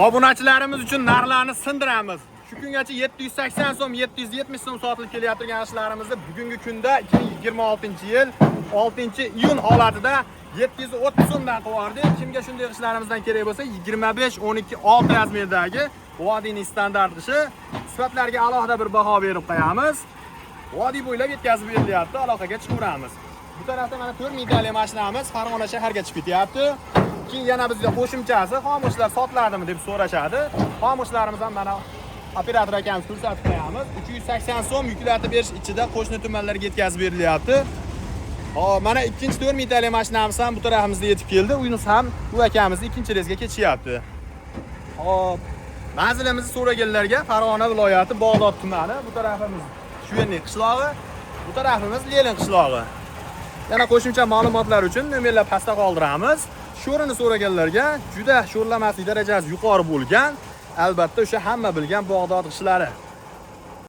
Obunachilarimiz uchun narxlarni sindiramiz. Shu kungacha 780 so'm, 770 so'm sotilib kelayotgan ishlarimizni bugungi kunda 2026-yil 6-iyun holatida 730 so'mdan qo'yardik. Kimga shunday ishlarimizdan kerak bo'lsa 25-12-6 razmerdagi vodiyning standart ishi sifatlarga alohida bir baho berib qo'yamiz. Vodiy bo'ylab yetkazib berilyapti, aloqaga chiqaveramiz. Bu tarafda mana 4 mingtalik mashinamiz Farg'ona shaharga chiqib ketyapti. Keyin yana bizga qo'shimchasi xomushlar sotiladimi deb so'rashadi. Xomushlarimiz ham mana operator akamiz ko'rsatib qo'yamiz. 380 so'm yuklatib berish ichida qo'shni tumanlarga yetkazib berilyapti. Hop, mana ikkinchi 4 mingtalik mashinamiz ham bu tarafimizda yetib keldi. Uyimiz ham bu akamizni ikkinchi rezga ketishyapti. Hop, manzilimizni so'raganlarga Farg'ona viloyati Bog'dod tumani, bu tarafimiz Shuvenlik qishlog'i, bu tarafimiz Lelin qishlog'i. Yana qo'shimcha ma'lumotlar uchun nomerlar pastda qoldiramiz. Sho'rini so'raganlarga juda sho'rlamaslik darajasi yuqori bo'lgan, albatta o'sha hamma bilgan Bog'dod qishlari.